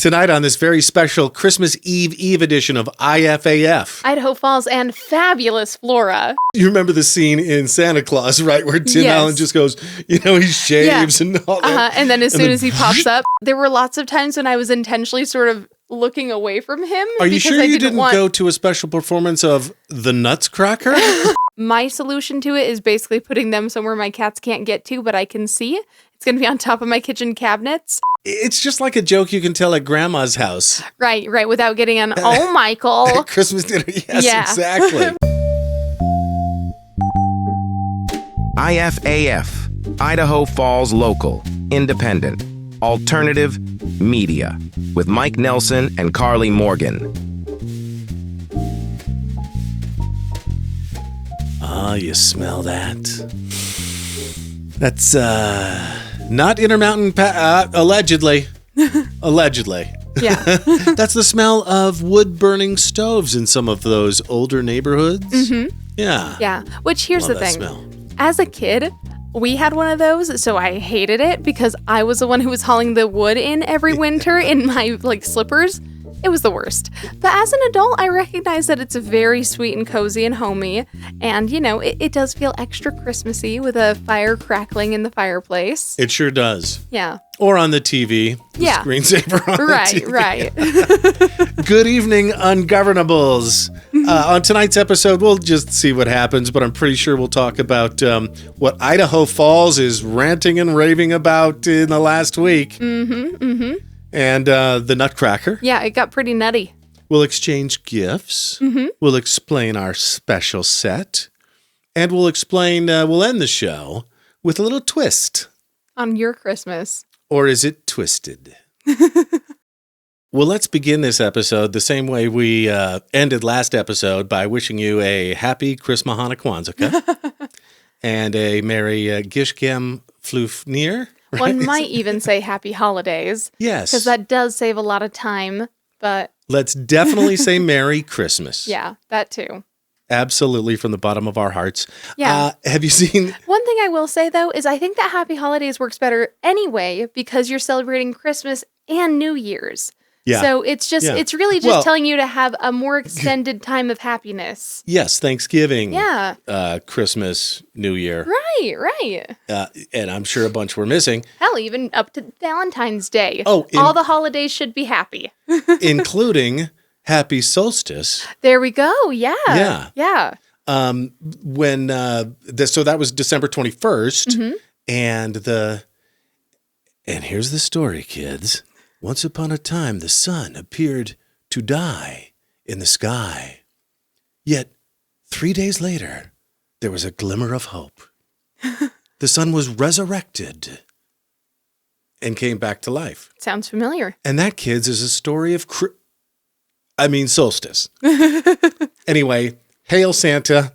Tonight on this very special Christmas Eve edition of IFAF. Idaho Falls and fabulous flora. You remember the scene in Santa Claus, right? Where Tim Allen just goes, he shaves and all that. And then as soon as he pops up, there were lots of times when I was intentionally sort of looking away from him. Are you sure you didn't go to a special performance of the Nutcracker? My solution to it is basically putting them somewhere my cats can't get to, but I can see. It's going to be on top of my kitchen cabinets. It's just like a joke you can tell at Grandma's house. Right, without getting an, oh, Michael. At Christmas dinner, yes, exactly. IFAF, Idaho Falls Local, Independent, Alternative Media, with Mike Nelson and Karley Morgan. Oh, you smell that? That's, not Intermountain, allegedly. Allegedly. Yeah. That's the smell of wood-burning stoves in some of those older neighborhoods. Mm-hmm. Yeah. Yeah, which here's the thing. Smell. As a kid, we had one of those, so I hated it because I was the one who was hauling the wood in every winter in my, slippers. It was the worst. But as an adult, I recognize that it's very sweet and cozy and homey. And, it does feel extra Christmassy with a fire crackling in the fireplace. It sure does. Yeah. Or on the TV. The screensaver on the TV. Right. Good evening, Ungovernables. On tonight's episode, we'll just see what happens, but I'm pretty sure we'll talk about what Idaho Falls is ranting and raving about in the last week. Mm-hmm. And the Nutcracker. Yeah, it got pretty nutty. We'll exchange gifts. Mm-hmm. We'll explain our special set. And we'll end the show with a little twist. On your Christmas. Or is it twisted? Well, let's begin this episode the same way we ended last episode by wishing you a happy Chris Mahana Kwanzaa and a Merry Gishgem Flufnir. Right? One might even say happy holidays. Yes. Because that does save a lot of time, but... Let's definitely say Merry Christmas. Yeah, that too. Absolutely, from the bottom of our hearts. Yeah. Have you seen... One thing I will say, though, is I think that happy holidays works better anyway because you're celebrating Christmas and New Year's. Yeah. So it's really just telling you to have a more extended time of happiness. Yes, Thanksgiving. Yeah. Christmas, New Year. Right. And I'm sure a bunch we're missing. Hell, even up to Valentine's Day. Oh, all the holidays should be happy. Including Happy Solstice. There we go. Yeah. Yeah. So that was December 21st. Mm-hmm. And here's the story, kids. Once upon a time, the sun appeared to die in the sky. Yet, 3 days later, there was a glimmer of hope. The sun was resurrected and came back to life. Sounds familiar. And that, kids, is a story of solstice. Anyway, Hail Santa.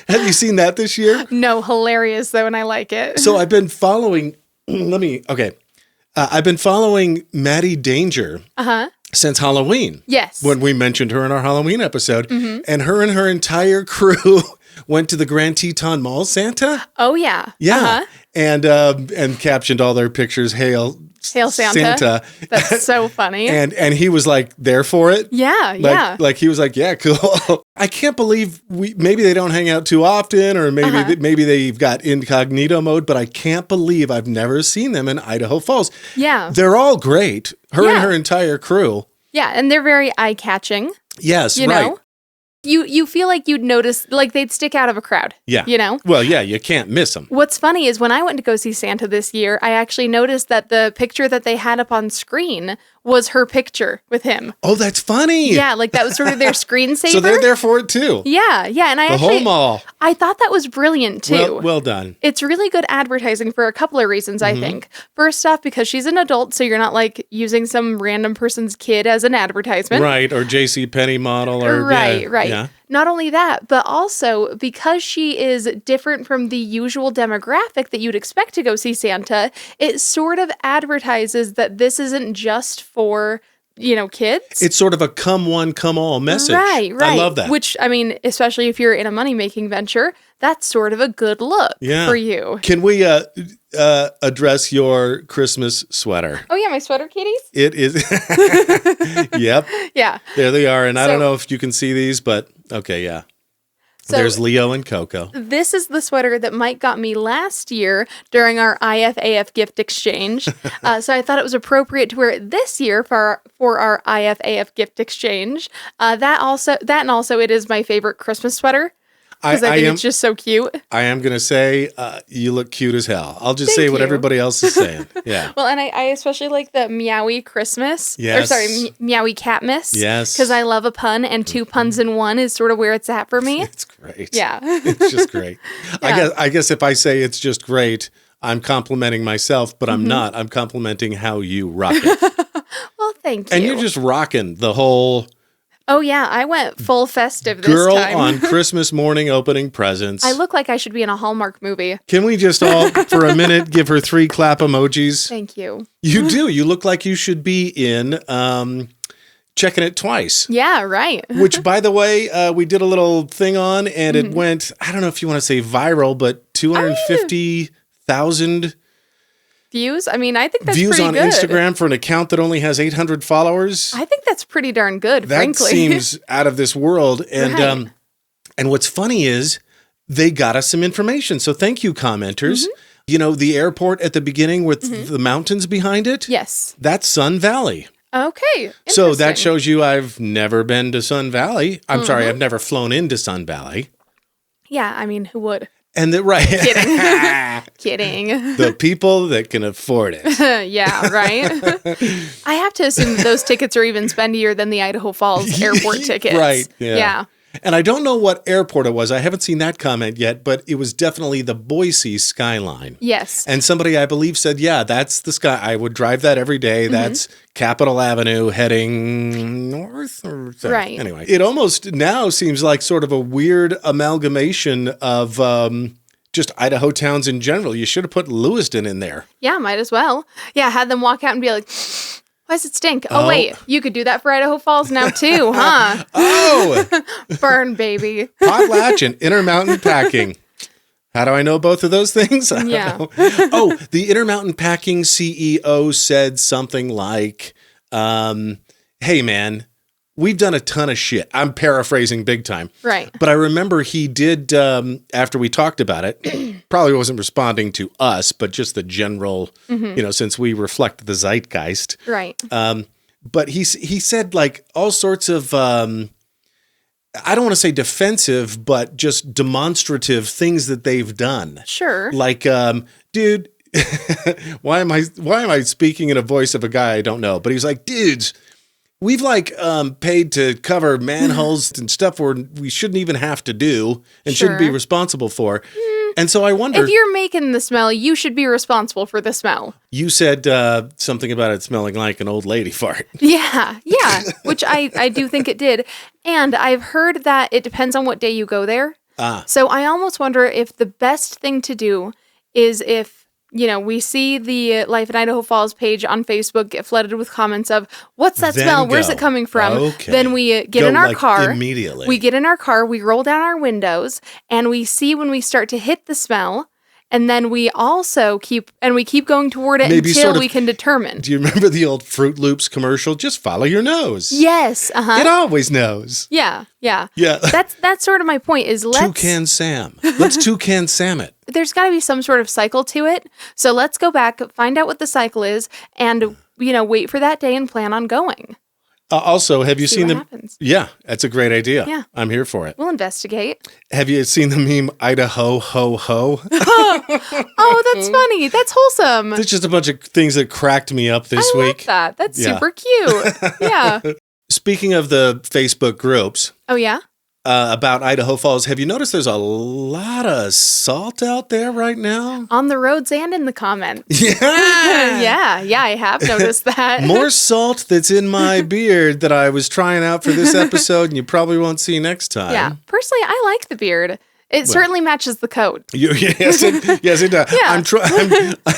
Have you seen that this year? No, hilarious, though, and I like it. So I've been following... I've been following Maddie Danger since Halloween. Yes. When we mentioned her in our Halloween episode. Mm-hmm. And her entire crew went to the Grand Teton Mall Santa. Oh, yeah. Yeah. And captioned all their pictures, Hail Santa. That's so funny. And he was there for it. Yeah. He was like, yeah, cool. I can't believe maybe they don't hang out too often, or maybe they've got incognito mode, but I can't believe I've never seen them in Idaho Falls. Yeah. They're all great. Her and her entire crew. Yeah, and they're very eye-catching. Yes, you know? You feel like you'd notice, they'd stick out of a crowd. Yeah. You know? Well, yeah, you can't miss them. What's funny is when I went to go see Santa this year, I actually noticed that the picture that they had up on screen was her picture with him. Oh, that's funny. Yeah, that was sort of their screensaver. So they're there for it too. Yeah, and the whole mall. I thought that was brilliant too. Well done. It's really good advertising for a couple of reasons, I think. First off, because she's an adult, so you're not using some random person's kid as an advertisement. Right, or JCPenney model. Or Right. Yeah. Not only that, but also because she is different from the usual demographic that you'd expect to go see Santa, it sort of advertises that this isn't just for kids. It's sort of a come one, come all message. Right. I love that. Which, I mean, especially if you're in a money-making venture, that's sort of a good look for you. Can we address your Christmas sweater? Oh, yeah, my sweater kitties? It is. Yep. Yeah. There they are. And I don't know if you can see these, but okay, yeah. So there's Leo and Coco. This is the sweater that Mike got me last year during our IFAF gift exchange. So I thought it was appropriate to wear it this year for our IFAF gift exchange. That and also it is my favorite Christmas sweater. Because I think it's just so cute. I am going to say you look cute as hell. I'll just Thank say you. what everybody else is saying. Yeah. Well, and I especially like the meowy Christmas. Yes. Or sorry, meowy Catmas. Yes. Because I love a pun, and two puns in one is sort of where it's at for me. It's great. Yeah. It's just great. Yeah. I guess if I say it's just great, I'm complimenting myself, but I'm not. I'm complimenting how you rock it. Well, thank you. And you're just rocking the whole Oh, yeah. I went full festive this girl time. on Christmas morning opening presents. I look like I should be in a Hallmark movie. Can we just all, for a minute, give her 3 clap emojis? Thank you. You do. You look like you should be in Checking It Twice. Yeah, right. Which, by the way, we did a little thing on, and it went, I don't know if you want to say viral, but 250,000 views? I mean, I think that's views pretty on good. Instagram for an account that only has 800 followers. I think that's pretty darn good, That frankly. seems out of this world. And Right. and what's funny is they got us some information. So thank you, commenters. You know, the airport at the beginning with the mountains behind it? Yes. That's Sun Valley. Okay. So that Interesting. shows you I've never been to Sun Valley. I'm sorry, I've never flown into Sun Valley. Yeah, I mean, who would? And right. Kidding. The people that can afford it. Yeah, right? I have to assume those tickets are even spendier than the Idaho Falls airport tickets. Right. Yeah. Yeah. And I don't know what airport it was. I haven't seen that comment yet, but it was definitely the Boise skyline. Yes. And somebody, I believe, said, yeah, that's the sky. I would drive that every day. That's Capitol Avenue heading north or south. Right. Anyway, it almost now seems like sort of a weird amalgamation of just Idaho towns in general. You should have put Lewiston in there. Yeah, might as well. Yeah, had them walk out and be like, why does it stink? Oh, wait, you could do that for Idaho Falls now too, huh? Oh, Burn, baby. potlatch and Intermountain Packing. How do I know both of those things? I don't Yeah. know. Oh, the Intermountain Packing CEO said something like, hey, man, we've done a ton of shit. I'm paraphrasing big time. Right. But I remember he did, after we talked about it, probably wasn't responding to us, but just the general, since we reflect the zeitgeist. Right. But he said like all sorts of, I don't want to say defensive, but just demonstrative things that they've done. Sure. Like, dude, why am I speaking in a voice of a guy I don't know? But he's like, dudes, we've like paid to cover manholes and stuff where we shouldn't even have to do and shouldn't be Sure. responsible for. And so I wonder, If you're making the smell, you should be responsible for the smell. you said something about it smelling like an old lady fart. Yeah, which I do think it did. And I've heard that it depends on what day you go there. So I almost wonder if the best thing to do is if, we see the Life in Idaho Falls page on Facebook get flooded with comments of, what's that Then smell? Where's go. it coming from? Okay. Then we get Go, in our like, car. immediately. We get in our car, we roll down our windows, and we see when we start to hit the smell. And then we also keep going toward it Maybe until sort of- we can determine. Do you remember the old Fruit Loops commercial? Just follow your nose. Yes. It always knows. Yeah. Yeah. That's sort of my point is Toucan Sam. Let's Toucan Sam it. there's got to be some sort of cycle to it. So let's go back, find out what the cycle is, and wait for that day and plan on going. Also, have you See seen what the? happens. Yeah, that's a great idea. Yeah. I'm here for it. We'll investigate. Have you seen the meme Idaho ho ho? Oh, that's funny. That's wholesome. There's just a bunch of things that cracked me up this I week. like that. That's Yeah. super cute. Yeah. Speaking of the Facebook groups Oh yeah. about Idaho Falls, have you noticed there's a lot of salt out there right now? On the roads and in the comments. Yeah. Yeah, I have noticed that. More salt that's in my beard that I was trying out for this episode, and you probably won't see next time. Yeah. Personally, I like the beard. It certainly matches the coat. Yes, it does. Yeah.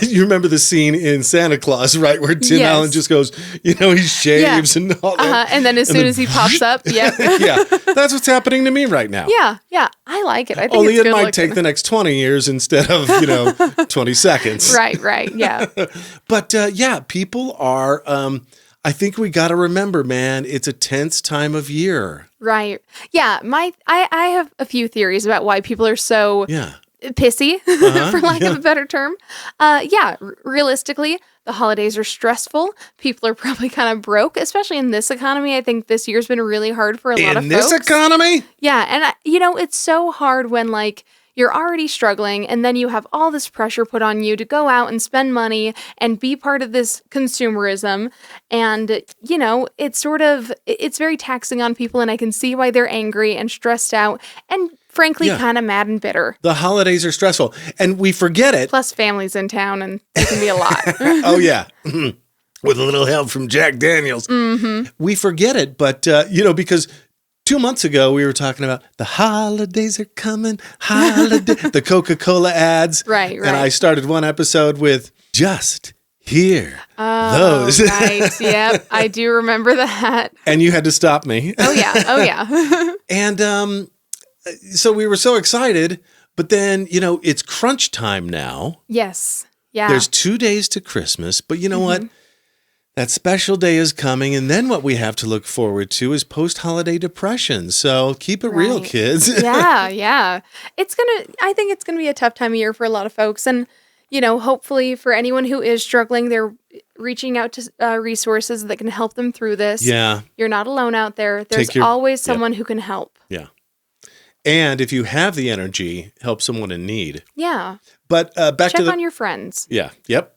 You remember the scene in Santa Claus, right, where Tim Yes. Allen just goes, he shaves and all that. And then as soon as he pops up, Yeah, that's what's happening to me right now. Yeah. I like it. I think Only it's it good might looking. take the next 20 years instead of, 20 seconds. Right. Yeah. But people are, I think we got to remember, man, it's a tense time of year. Right. Yeah. I have a few theories about why people are so pissy, for lack of a better term. Realistically, the holidays are stressful. People are probably kind of broke, especially in this economy. I think this year's been really hard for a lot of folks. In this economy? Yeah. And, it's so hard when, you're already struggling, and then you have all this pressure put on you to go out and spend money and be part of this consumerism. And, it's very taxing on people, and I can see why they're angry and stressed out and, frankly, kind of mad and bitter. The holidays are stressful, and we forget it. Plus, families in town, and it can be a lot. Oh, yeah. With a little help from Jack Daniels. Mm-hmm. We forget it, but, because 2 months ago, we were talking about the holidays are coming, the Coca-Cola ads. Right. And I started one episode with just hear those. Right. Yep. I do remember that. And you had to stop me. Oh, yeah. And so we were so excited, but then, it's crunch time now. Yes. Yeah. There's 2 days to Christmas, but you know what? That special day is coming, and then what we have to look forward to is post-holiday depression. So keep it real, kids. Yeah. I think it's gonna be a tough time of year for a lot of folks, and hopefully for anyone who is struggling, they're reaching out to resources that can help them through this. Yeah, you're not alone out there. There's always someone who can help. Yeah, and if you have the energy, help someone in need. Yeah, but check on your friends. Yeah. Yep.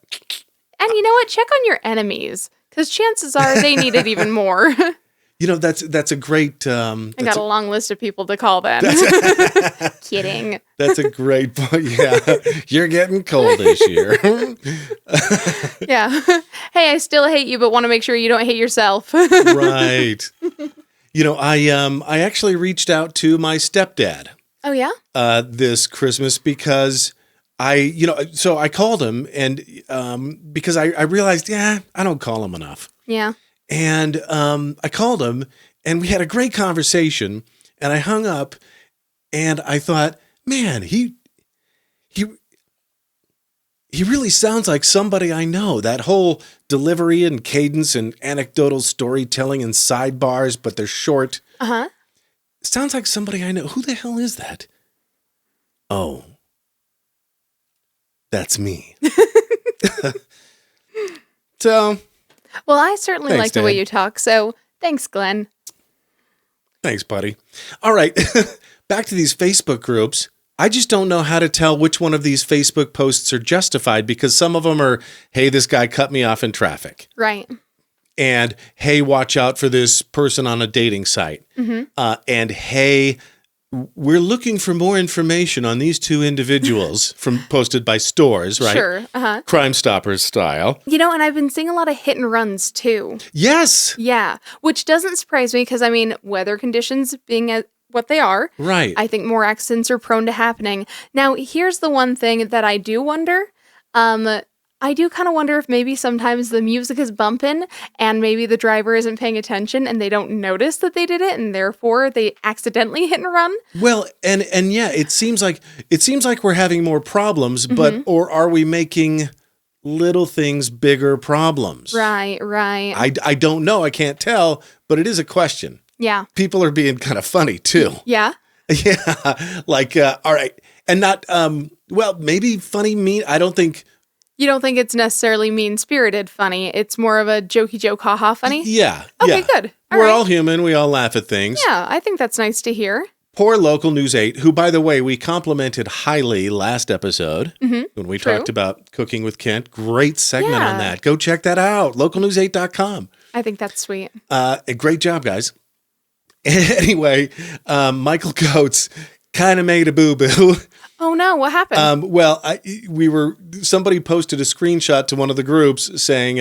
And you know what? Check on your enemies, because chances are they need it even more. That's a great... I got a long list of people to call then. Kidding. That's a great point. Yeah. You're getting cold this year. Yeah. Hey, I still hate you, but want to make sure you don't hate yourself. Right. I actually reached out to my stepdad. Oh, yeah? This Christmas because... so I called him and because I realized, I don't call him enough. Yeah. And I called him and we had a great conversation and I hung up and I thought, man, he really sounds like somebody I know. That whole delivery and cadence and anecdotal storytelling and sidebars, but they're short. Uh-huh. Sounds like somebody I know. Who the hell is that? Oh. That's me. So. Well, I certainly like the way you talk. So thanks, Glenn. Thanks, buddy. All right. Back to these Facebook groups. I just don't know how to tell which one of these Facebook posts are justified because some of them are, hey, this guy cut me off in traffic. Right. And, hey, watch out for this person on a dating site. Mm-hmm. And, hey, we're looking for more information on these two individuals posted by stores, right? Sure. Uh-huh. Crime Stoppers style. And I've been seeing a lot of hit and runs too. Yes. Yeah. Which doesn't surprise me because, weather conditions being what they are. Right. I think more accidents are prone to happening. Now, here's the one thing that I do wonder. I do kind of wonder if maybe sometimes the music is bumping and maybe the driver isn't paying attention and they don't notice that they did it and therefore they accidentally hit and run. Well, and yeah, it seems like we're having more problems, but or are we making little things bigger problems? Right. I don't know. I can't tell, but it is a question. Yeah. People are being kind of funny too. Yeah. Yeah. All right. And not, maybe funny, mean. I don't think. You don't think it's necessarily mean-spirited funny. It's more of a jokey joke, ha-ha funny? Yeah. Okay, good. We're all human. We all laugh at things. Yeah, I think that's nice to hear. Poor Local News 8, who, by the way, we complimented highly last episode when we talked about Cooking with Kent. Great segment on that. Go check that out. Localnews8.com. I think that's sweet. Great job, guys. Anyway, Michael Coates kind of made a boo-boo. Oh no, what happened? Somebody posted a screenshot to one of the groups saying,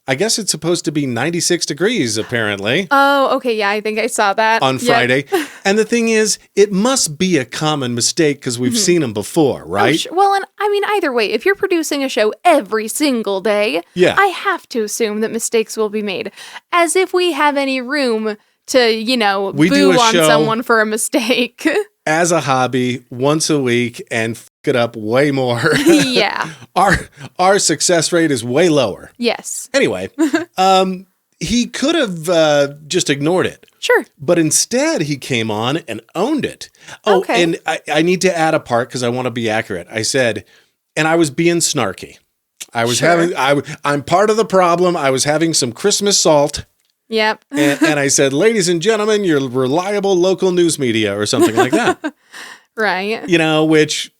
I guess it's supposed to be 96 degrees, apparently. Oh, okay. Yeah, I think I saw that. On Friday. Yep. And the thing is, it must be a common mistake because we've seen them before, right? Well, and I mean, either way, if you're producing a show every single day, I have to assume that mistakes will be made. As if we have any room to, boo on someone for a mistake. As a hobby, once a week, and f it up way more. Yeah. Our success rate is way lower. Yes. Anyway, he could have just ignored it. Sure. But instead, he came on and owned it. Oh, okay. And I need to add a part because I want to be accurate. I said, and I was being snarky. I'm part of the problem. I was having some Christmas salt. Yep. and I said, ladies and gentlemen, your reliable local news media or something like that. Right. Which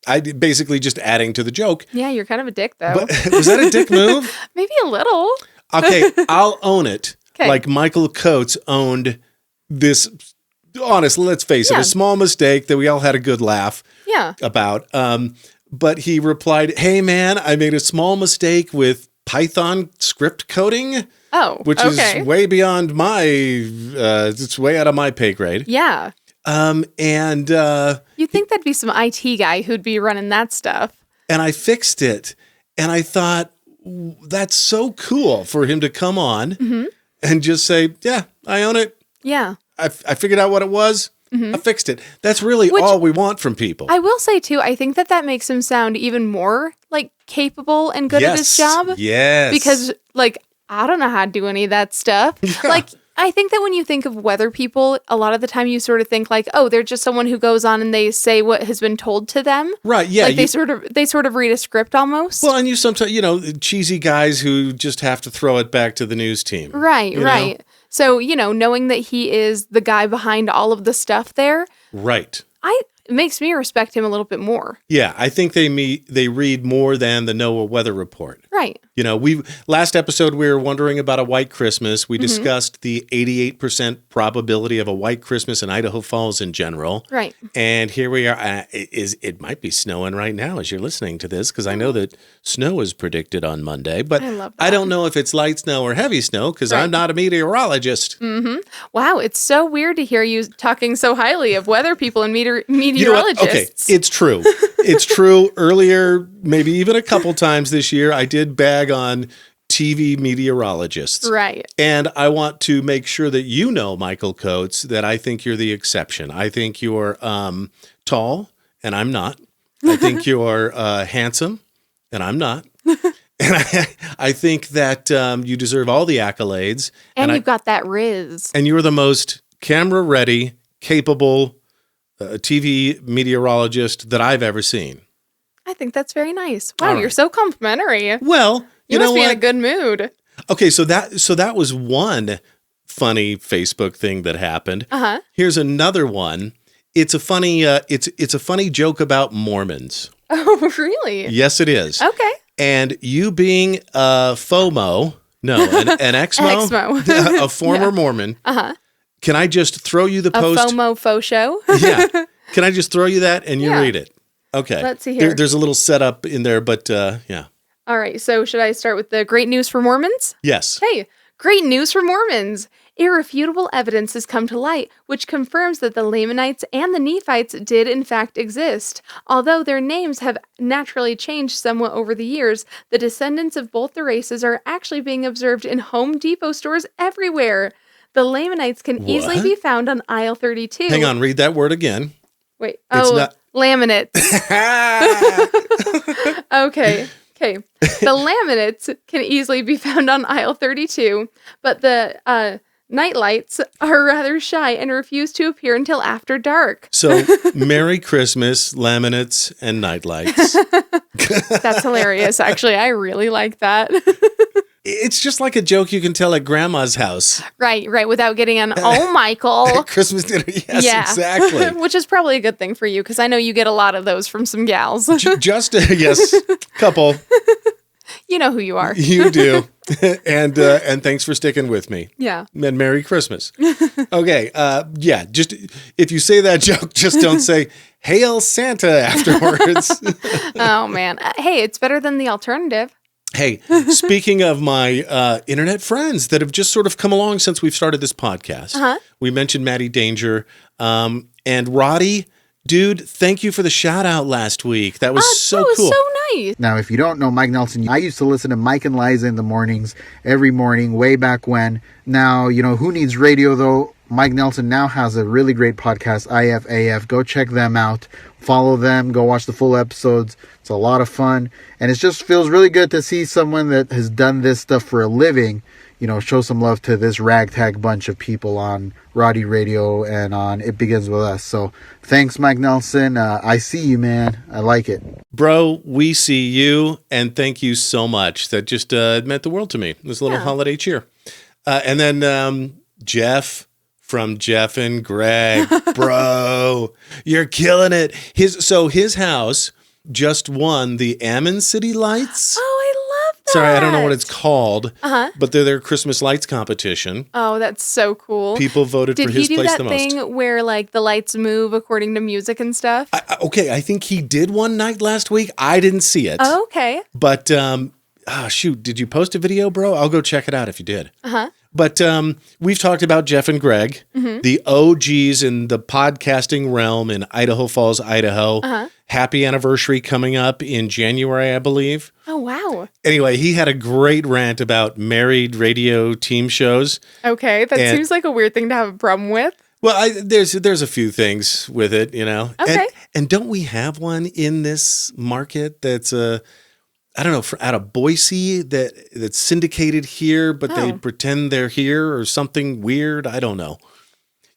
I basically just adding to the joke. Yeah, you're kind of a dick, though. But, was that a dick move? Maybe a little. Okay, I'll own it. Okay. Like Michael Coates owned this, honestly, let's face it, a small mistake that we all had a good laugh about. But he replied, hey, man, I made a small mistake with Python script coding. Oh, which is way beyond it's way out of my pay grade. Yeah. And you'd think that'd be some IT guy who'd be running that stuff. And I fixed it. And I thought, that's so cool for him to come on and just say, yeah, I own it. Yeah. I figured out what it was. I fixed it. That's really all we want from people. I will say, too, I think that makes him sound even more, capable and good at his job. Yes. Because, I don't know how to do any of that stuff. Yeah. I think that when you think of weather people, a lot of the time you sort of think they're just someone who goes on and they say what has been told to them. Right, yeah. They sort of read a script almost. Well, and you sometimes, cheesy guys who just have to throw it back to the news team. Right, right. So, knowing that he is the guy behind all of the stuff there. Right. It makes me respect him a little bit more. Yeah, I think they read more than the NOAA weather report. Right. Last episode we were wondering about a white Christmas. We discussed the 88% probability of a white Christmas in Idaho Falls in general. Right. And here we are. It might be snowing right now as you're listening to this because I know that snow is predicted on Monday, but I don't know if it's light snow or heavy snow because I'm not a meteorologist. Mm-hmm. Wow, it's so weird to hear you talking so highly of weather people and meteorologists. Okay, it's true. It's true. Earlier, maybe even a couple times this year, I did bag on TV meteorologists. Right. And I want to make sure that Michael Coates, that I think you're the exception. I think you're tall, and I'm not. I think you're handsome, and I'm not. And I think that you deserve all the accolades. And you've got that riz. And you're the most camera-ready, capable TV meteorologist that I've ever seen. I think that's very nice. Wow, you're so complimentary. Well, you must know be what? in a good mood. Okay, so that was one funny Facebook thing that happened. Uh-huh. Here's another one. It's a funny it's a funny joke about Mormons. Oh, really? Yes, it is. Okay. And you being a FOMO, an Exmo, a former Mormon. Uh-huh. Can I just throw you the post? A FOMO faux show? Yeah. Can I just throw you that and you read it? Okay. Let's see here. There's a little setup in there, but yeah. All right. So should I start with the great news for Mormons? Yes. Hey, great news for Mormons. Irrefutable evidence has come to light, which confirms that the Lamanites and the Nephites did in fact exist. Although their names have naturally changed somewhat over the years, the descendants of both the races are actually being observed in Home Depot stores everywhere. The Lamanites can easily be found on aisle 32. Hang on, read that word again. Wait. Laminates. Okay. The Lamanites can easily be found on aisle 32, but the nightlights are rather shy and refuse to appear until after dark. So, Merry Christmas, laminates, and nightlights. That's hilarious. Actually, I really like that. It's just like a joke you can tell at grandma's house. Right. Without getting an, oh, Michael. Christmas dinner. Yes, exactly. Which is probably a good thing for you, because I know you get a lot of those from some gals. Yes, couple. You know who you are. You do. And thanks for sticking with me. Yeah. And Merry Christmas. Okay. Just if you say that joke, just don't say, Hail Santa afterwards. Oh, man. Hey, it's better than the alternative. Hey, speaking of my internet friends that have just sort of come along since we've started this podcast, we mentioned Maddie Danger and Roddy. Dude, thank you for the shout out last week. That was so cool. So nice. Now, if you don't know Mike Nelson, I used to listen to Mike and Liza in the mornings, every morning, way back when. Now, who needs radio, though? Mike Nelson now has a really great podcast, IFAF. Go check them out. Follow them. Go watch the full episodes. It's a lot of fun. And it just feels really good to see someone that has done this stuff for a living, show some love to this ragtag bunch of people on Roddy Radio and on It Begins With Us. So thanks, Mike Nelson. I see you, man. I like it. Bro, we see you, and thank you so much. That just meant the world to me. This little holiday cheer. And then Jeff from Jeff and Greg. Bro, you're killing it. His house just won the Ammon City Lights. Oh, I love that. Sorry, I don't know what it's called, but they're their Christmas lights competition. Oh, that's so cool. People voted for his place the most. Did he do that thing where like the lights move according to music and stuff? I think he did one night last week. I didn't see it. Oh, okay. But, shoot, did you post a video, bro? I'll go check it out if you did. But we've talked about Jeff and Greg, the OGs in the podcasting realm in Idaho Falls, Idaho. Happy anniversary coming up in January, I believe. Oh, wow. Anyway, he had a great rant about married radio team shows. Okay, that seems like a weird thing to have a problem with. Well, there's a few things with it, Okay. And don't we have one in this market that's I don't know, out of Boise that's syndicated here, but they pretend they're here or something weird. I don't know.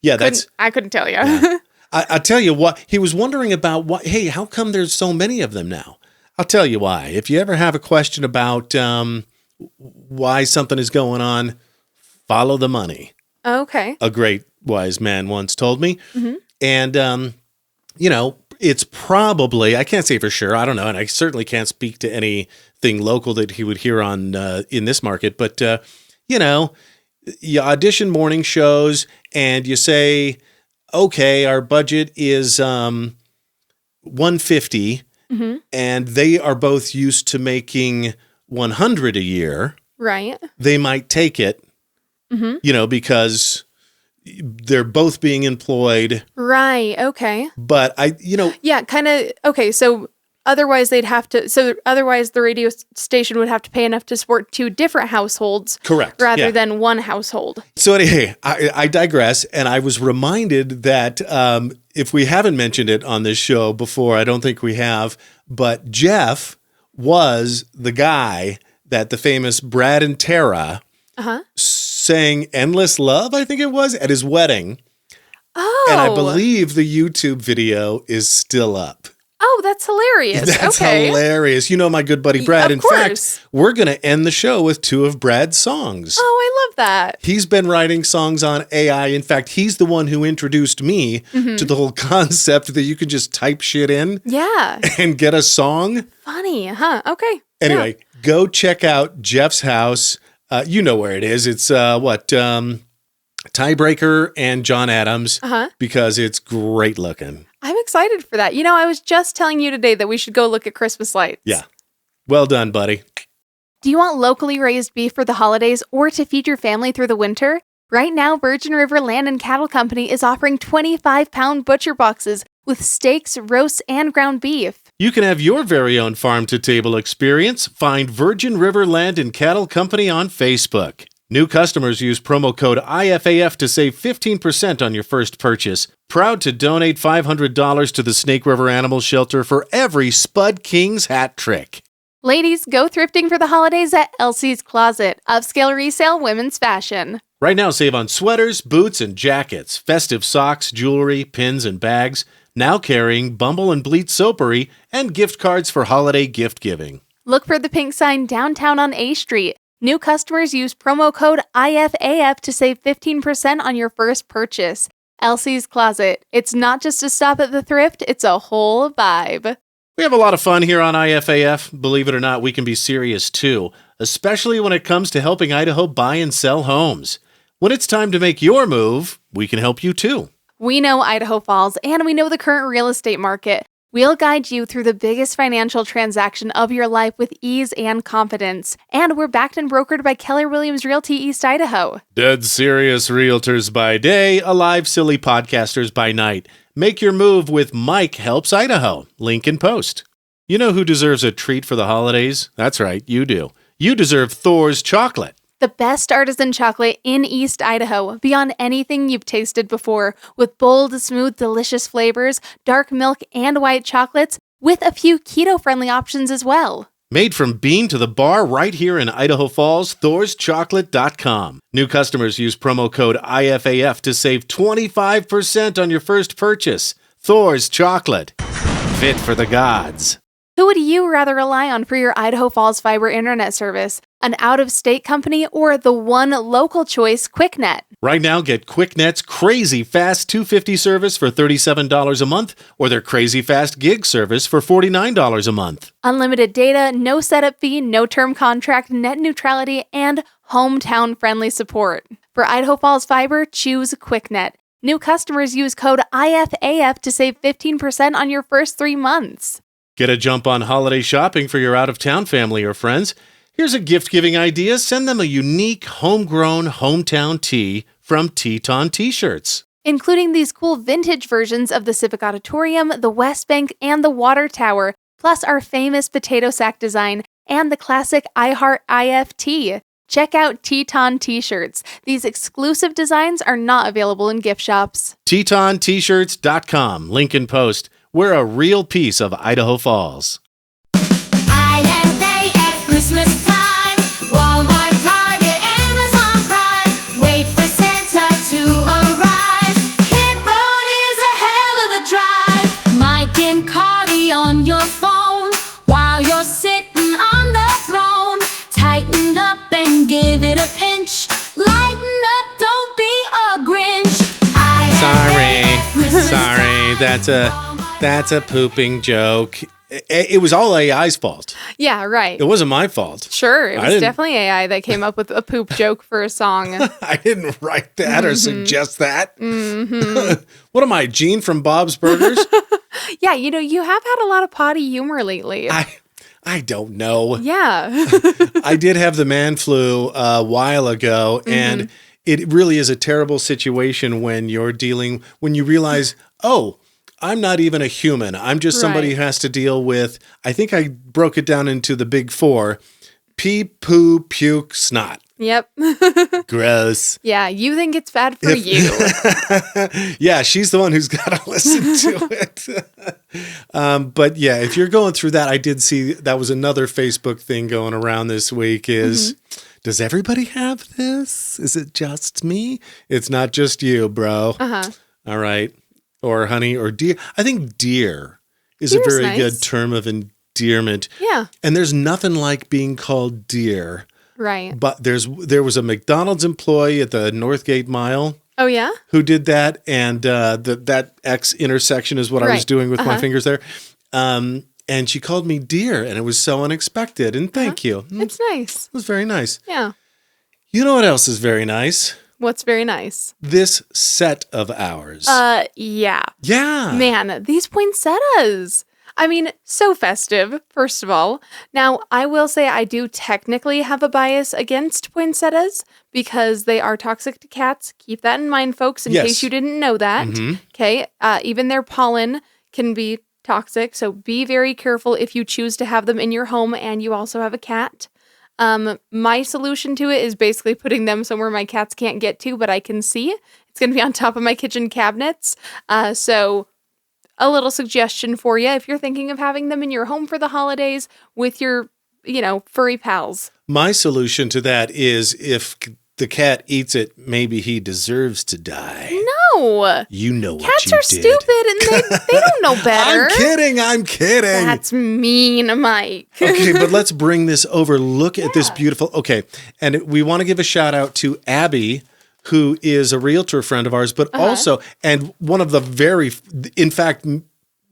Yeah, I couldn't tell you. Yeah. I tell you what, he was wondering about hey, how come there's so many of them now? I'll tell you why. If you ever have a question about why something is going on, follow the money. Okay. A great wise man once told me. And, it's probably, I can't say for sure, I don't know, and I certainly can't speak to anything local that he would hear on in this market, but, you audition morning shows and you say, okay, our budget is $150, and they are both used to making $100 a year. Right. They might take it, because they're both being employed. Right. Okay. But Yeah, kind of. Okay. So otherwise otherwise the radio station would have to pay enough to support two different households. Correct. Rather than one household. So anyway, I digress. And I was reminded that if we haven't mentioned it on this show before, I don't think we have, but Jeff was the guy that the famous Brad and Tara sang Endless Love, I think it was, at his wedding. Oh. And I believe the YouTube video is still up. Oh, that's hilarious. That's hilarious. My good buddy Brad. Of In course. fact, we're going to end the show with two of Brad's songs. Oh, I love that. He's been writing songs on AI. In fact, he's the one who introduced me to the whole concept that you can just type shit in and get a song. Funny, huh? Okay. Anyway, go check out Jeff's house. You know where it is. It's Tiebreaker and John Adams because it's great looking. I'm excited for that. I was just telling you today that we should go look at Christmas lights. Yeah. Well done, buddy. Do you want locally raised beef for the holidays or to feed your family through the winter? Right now, Virgin River Land and Cattle Company is offering 25-pound butcher boxes with steaks, roasts, and ground beef. You can have your very own farm-to-table experience. Find Virgin River Land and Cattle Company on Facebook. New customers use promo code IFAF to save 15% on your first purchase. Proud to donate $500 to the Snake River Animal Shelter for every Spud King's hat trick. Ladies, go thrifting for the holidays at Elsie's Closet. Upscale resale women's fashion. Right now, save on sweaters, boots, and jackets, festive socks, jewelry, pins, and bags. Now carrying Bumble and Bleat soapery and gift cards for holiday gift giving. Look for the pink sign downtown on A Street. New customers use promo code IFAF to save 15% on your first purchase. Elsie's Closet. It's not just a stop at the thrift, it's a whole vibe. We have a lot of fun here on IFAF. Believe it or not, we can be serious too, especially when it comes to helping Idaho buy and sell homes. When it's time to make your move, we can help you too. We know Idaho Falls, and we know the current real estate market. We'll guide you through the biggest financial transaction of your life with ease and confidence. And we're backed and brokered by Keller Williams Realty East Idaho. Dead serious realtors by day, alive silly podcasters by night. Make your move with Mike Helps Idaho. Link in post. You know who deserves a treat for the holidays? That's right, you do. You deserve Thor's chocolate. The best artisan chocolate in East Idaho, beyond anything you've tasted before, with bold, smooth, delicious flavors, dark milk, and white chocolates, with a few keto-friendly options as well. Made from bean to the bar right here in Idaho Falls, thorschocolate.com. New customers use promo code IFAF to save 25% on your first purchase. Thor's Chocolate. Fit for the gods. Who would you rather rely on for your Idaho Falls fiber internet service? An out-of-state company or the one local choice, QuickNet? Right now, get QuickNet's Crazy Fast 250 service for $37 a month or their Crazy Fast Gig service for $49 a month. Unlimited data, no setup fee, no term contract, net neutrality, and hometown-friendly support. For Idaho Falls Fiber, choose QuickNet. New customers use code IFAF to save 15% on your first 3 months. Get a jump on holiday shopping for your out-of-town family or friends. Here's a gift-giving idea. Send them a unique, homegrown hometown tee from Teton T-shirts. Including these cool vintage versions of the Civic Auditorium, the West Bank, and the Water Tower, plus our famous potato sack design and the classic I Heart IFT. Check out Teton T-shirts. These exclusive designs are not available in gift shops. TetonT-shirts.com. Link in post. We're a real piece of Idaho Falls. IFAF Christmas time. Walmart, Target, Amazon Prime. Wait for Santa to arrive. Hit road is a hell of a drive. Mike and Karley on your phone while you're sitting on the throne. Tighten up and give it a pinch. Lighten up, don't be a Grinch. Sorry, that's a pooping joke. It was all AI's fault. Yeah, right. It wasn't my fault. Sure, it I was didn't- definitely AI that came up with a poop joke for a song. I didn't write that or suggest that. What am I, Gene from Bob's Burgers? Yeah, you have had a lot of potty humor lately. I don't know. Yeah. I did have the man flu a while ago, and it really is a terrible situation when you realize, oh, I'm not even a human. I'm just somebody Right. who has to deal with, I think I broke it down into the big 4: pee, poo, puke, snot. Yep. Gross. Yeah, you think it's bad for you. Yeah, she's the one who's got to listen to it. But yeah, if you're going through that, I did see that was another Facebook thing going around this week is, does everybody have this? Is it just me? It's not just you, bro. Uh-huh. All right. Or honey or dear. I think dear is a Dear's very nice. good term of endearment. Yeah, And there's nothing like being called dear. right. But there was a McDonald's employee at the Northgate Mile Oh, yeah? who did that, and that X intersection is what I was Right. doing with my fingers there. And she called me dear, and it was so unexpected. And thank you. It It's nice. was very nice. Yeah. You know what else is very nice? What's very nice? This set of ours. Yeah. Yeah. Man, these poinsettias. I mean, so festive, first of all. Now, I will say I do technically have a bias against poinsettias because they are toxic to cats. Keep that in mind, folks, in Yes. case you didn't know that. Okay. Even their pollen can be toxic. So be very careful if you choose to have them in your home and you also have a cat. My solution to it is basically putting them somewhere my cats can't get to, but I can see. It's going to be on top of my kitchen cabinets. So a little suggestion for you if you're thinking of having them in your home for the holidays with your, furry pals. My solution to that is if the cat eats it, maybe he deserves to die. No. You know what Cats you are did. stupid and they don't know better. I'm kidding. That's mean, Mike. Okay, but let's bring this over. Look at this beautiful. Okay, and we want to give a shout out to Abby, who is a realtor friend of ours, but also, and one of the in fact,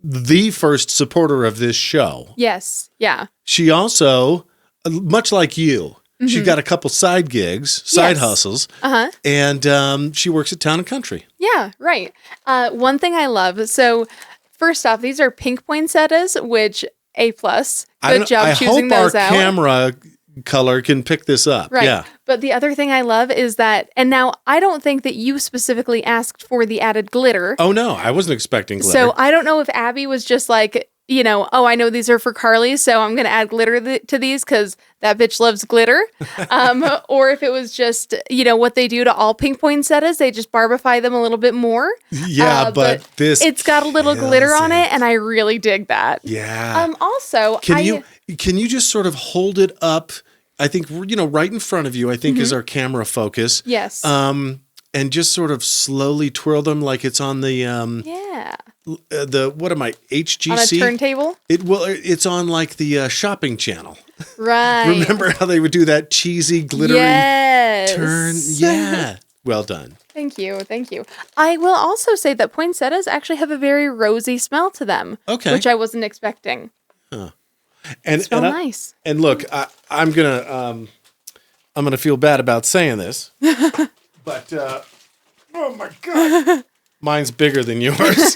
the first supporter of this show. Yes. Yeah. She also, much like you, She got a couple side gigs, side Yes. hustles, Uh-huh. and she works at Town and Country. Yeah, right. One thing I love. So, first off, these are pink poinsettias, which A+. Good job choosing those I hope out. our camera color can pick this up. Right. Yeah. But the other thing I love is that, and now I don't think that you specifically asked for the added glitter. Oh, no, I wasn't expecting glitter. So I don't know if Abby was just like, oh, I know these are for Karley, so I'm going to add glitter to these because that bitch loves glitter. Or if it was just, what they do to all pink poinsettias, they just barbify them a little bit more. Yeah, but this it's got a little kills glitter on it, and I really dig that. Yeah. Also, Can you just sort of hold it up? I think, right in front of you, I think is our camera focus. Yes. And just sort of slowly twirl them like it's on the yeah. what am I, HGC? On a turntable? It's on like the shopping channel. Right. Remember how they would do that cheesy, glittery Yes. turn? Yeah. Well done. Thank you. I will also say that poinsettias actually have a very rosy smell to them. Okay. Which I wasn't expecting. And Smell nice. And look, I'm gonna feel bad about saying this, but oh my god, mine's bigger than yours.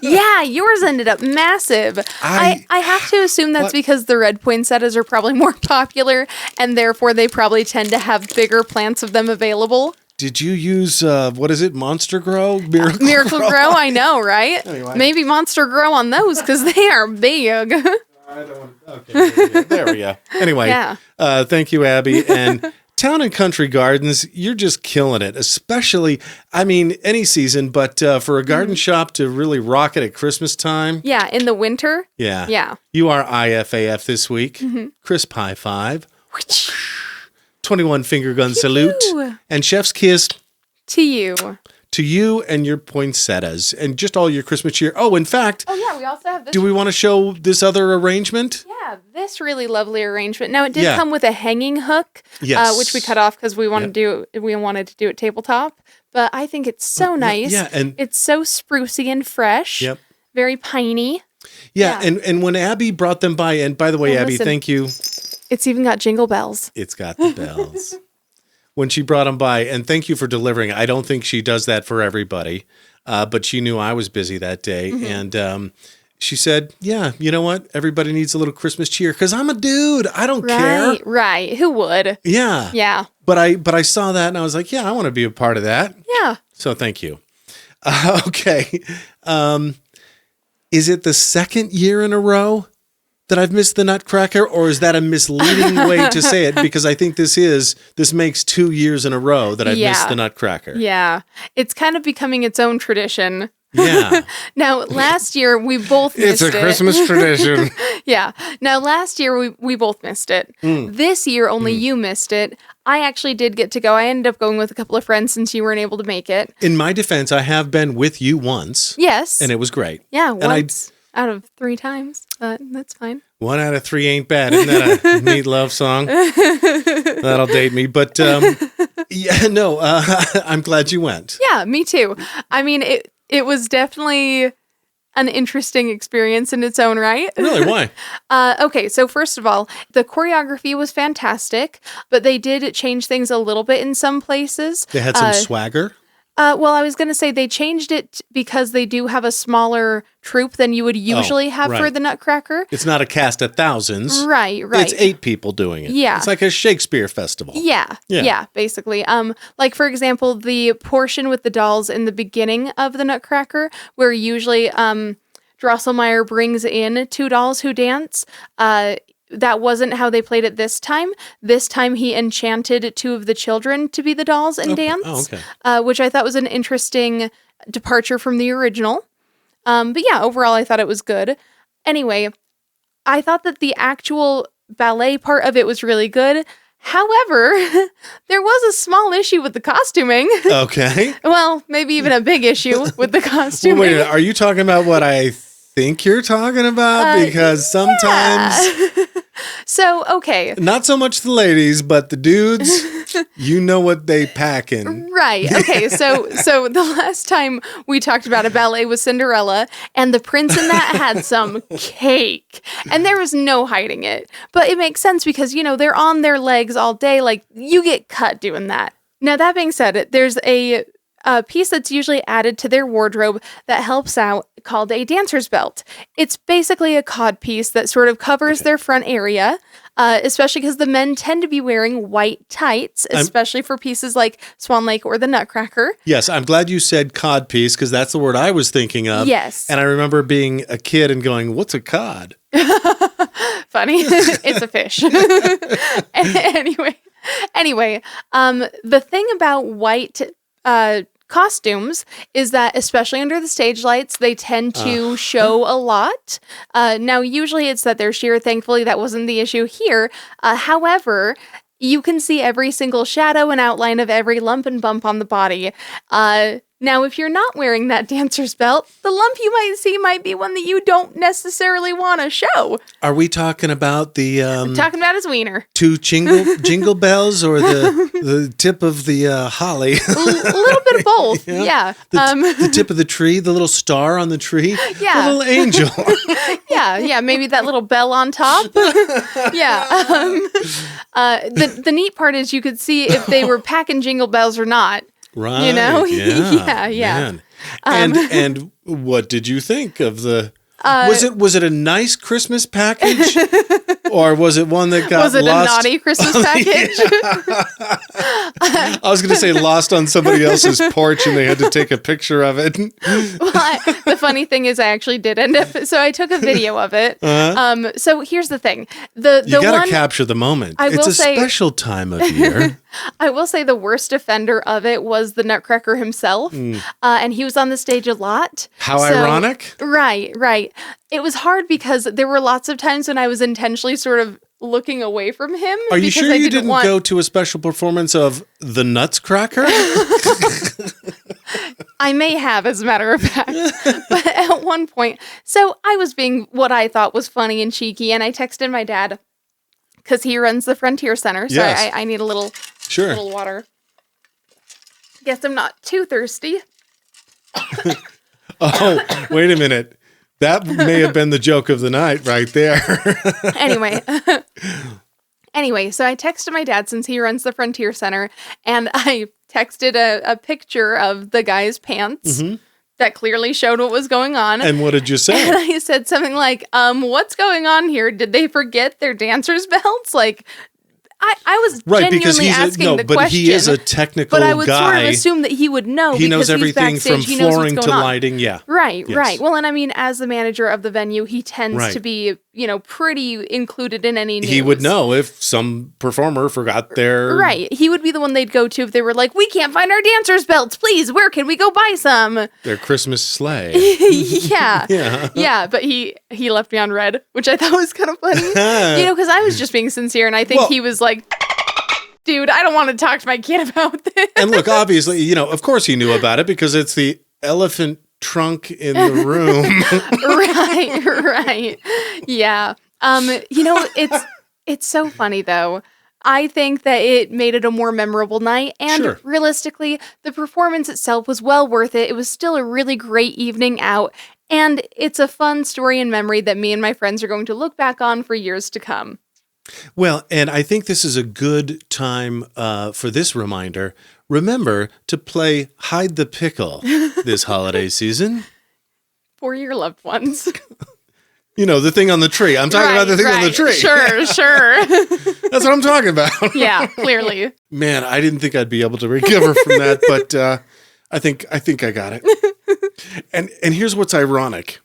Yeah, yours ended up massive. I have to assume that's because the red poinsettias are probably more popular, and therefore they probably tend to have bigger plants of them available. Did you use what is it, Monster Grow, Miracle Grow, I know, right? Anyway. Maybe Monster Grow on those because they are big. I don't. Okay, there we go. Anyway, Yeah. Thank you, Abby. And Town and Country Gardens, you're just killing it. Especially, any season, but for a garden shop to really rock it at Christmas time. Yeah, in the winter. Yeah. Yeah. You are IFAF this week. Crisp high five. 21 finger gun salute. And chef's kiss To you. to you and your poinsettias and just all your Christmas cheer. Oh, in fact, Oh, yeah, we also have this. do we want to show this other arrangement? Yeah, this really lovely arrangement. Now, it did Yeah. come with a hanging hook, Yes. which we cut off because we wanted to do it tabletop. But I think it's so nice. Yeah, and it's so sprucey and fresh. Yep. Very piney. Yeah, Yeah. and when Abby brought them by, and by the way, Oh, Abby, listen. thank you. It's even got jingle bells. It's got the bells. When she brought them by, and thank you for delivering. I don't think she does that for everybody, but she knew I was busy that day, and she said, "Yeah, you know what? Everybody needs a little Christmas cheer because I'm a dude. I don't care." Right. Who would? Yeah, Yeah. But I saw that and I was like, "Yeah, I want to be a part of that." Yeah. So thank you. Okay, is it the second year in a row that I've missed the Nutcracker, or is that a misleading way to say it? Because I think this makes 2 years in a row that I've missed the Nutcracker. Yeah. It's kind of becoming its own tradition. Yeah. Now, last year we both missed it. tradition. Yeah. Now, last year we both missed it. This year, only you missed it. I actually did get to go. I ended up going with a couple of friends since you weren't able to make it. In my defense, I have been with you once. Yes. And it was great. Yeah, And once out of 3 times. But that's fine. 1 out of 3 ain't bad. Isn't that a neat love song? That'll date me. But yeah, no, I'm glad you went. Yeah, me too. I mean, it was definitely an interesting experience in its own right. Really? Why? Okay, so first of all, the choreography was fantastic, but they did change things a little bit in some places. They had some swagger. Well, I was going to say they changed it because they do have a smaller troupe than you would usually have for right. the Nutcracker. It's not a cast of thousands. Right. It's 8 people doing it. Yeah. It's like a Shakespeare festival. Yeah, basically. Like for example, the portion with the dolls in the beginning of the Nutcracker, where usually Drosselmeyer brings in 2 dolls who dance. That wasn't how they played it this time. This time he enchanted 2 of the children to be the dolls and dance, which I thought was an interesting departure from the original. But yeah, overall I thought it was good. Anyway, I thought that the actual ballet part of it was really good. However, there was a small issue with the costuming. Okay. Well, maybe even a big issue with the costuming. Well, wait, are you talking about what I think you're talking about? Because sometimes So, okay. Not so much the ladies, but the dudes, you know what they packing. Right. Okay. So the last time we talked about a ballet was Cinderella, and the prince in that had some cake, and there was no hiding it. But it makes sense because, they're on their legs all day. Like, you get cut doing that. Now, that being said, there's a piece that's usually added to their wardrobe that helps out called a dancer's belt. It's basically a cod piece that sort of covers their front area, especially because the men tend to be wearing white tights, especially for pieces like Swan Lake or the Nutcracker. Yes, I'm glad you said cod piece because that's the word I was thinking of. Yes. And I remember being a kid and going, what's a cod? Funny. It's a fish. Anyway, the thing about white costumes is that, especially under the stage lights, they tend to show a lot. Now, usually it's that they're sheer. Thankfully, that wasn't the issue here. However, you can see every single shadow and outline of every lump and bump on the body. Now, if you're not wearing that dancer's belt, the lump you might see might be one that you don't necessarily want to show. Are we talking about the Talking about his wiener. two jingle bells or the tip of the holly? A little bit of both. Yeah. The tip of the tree, the little star on the tree, Yeah. the little angel. Yeah, maybe that little bell on top. Yeah. The neat part is you could see if they were packing jingle bells or not. Right. Yeah. Man. And what did you think of the? Was it a nice Christmas package, or was it one that got Was it lost? a naughty Christmas package? I was going to say lost on somebody else's porch, and they had to take a picture of it. Well, the funny thing is, I actually did end up. So I took a video of it. So here's the thing: You got to capture the moment. I It's will a say- special time of year. I will say the worst offender of it was the Nutcracker himself, and he was on the stage a lot. How So- ironic! Right. It was hard because there were lots of times when I was intentionally sort of looking away from him. Are you because sure I you didn't want... go to a special performance of the Nutcracker? I may have, as a matter of fact. But at one point, so I was being what I thought was funny and cheeky, and I texted my dad because he runs the Frontier Center. So Yes. I need a little water. Guess I'm not too thirsty. Oh, wait a minute. That may have been the joke of the night right there. Anyway, so I texted my dad since he runs the Frontier Center, and I texted a picture of the guy's pants that clearly showed what was going on. And what did you say? And I said something like, what's going on here? Did they forget their dancer's belts? Like, I was genuinely asking the question. But he is a technical guy. But I would sort of guy. assume that he would know. He knows because he's everything from backstage, he knows what's flooring to going on. lighting. Yeah. Right. Yes. Well, and I mean, as the manager of the venue, he tends Right. to be, pretty included in any news. He would know if some performer forgot their... Right. He would be the one they'd go to if they were like, we can't find our dancer's belts. Please, where can we go buy some? Their Christmas sleigh. Yeah. Yeah, but he left me on red, which I thought was kind of funny. Because I was just being sincere, and I think he was like, dude, I don't want to talk to my kid about this. And look, obviously, of course he knew about it because it's the elephant trunk in the room. Right. Yeah. It's so funny though. I think that it made it a more memorable night, and realistically, the performance itself was well worth it. It was still a really great evening out, and it's a fun story and memory that me and my friends are going to look back on for years to come. Well, and I think this is a good time for this reminder. Remember to play Hide the Pickle this holiday season. For your loved ones. The thing on the tree. I'm talking about the thing on the tree. Sure. That's what I'm talking about. Yeah, clearly. Man, I didn't think I'd be able to recover from that, but I think I got it. And here's what's ironic.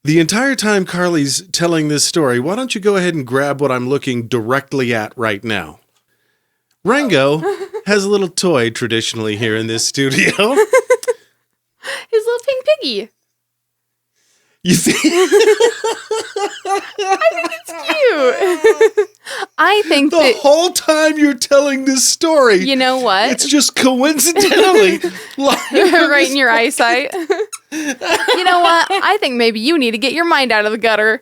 The entire time Karley's telling this story, why don't you go ahead and grab what I'm looking directly at right now? Rango has a little toy traditionally here in this studio. His little pink piggy. You see? Cute. I think The whole time you're telling this story, you know what? it's just coincidentally right in your eyesight. You know what? I think maybe you need to get your mind out of the gutter.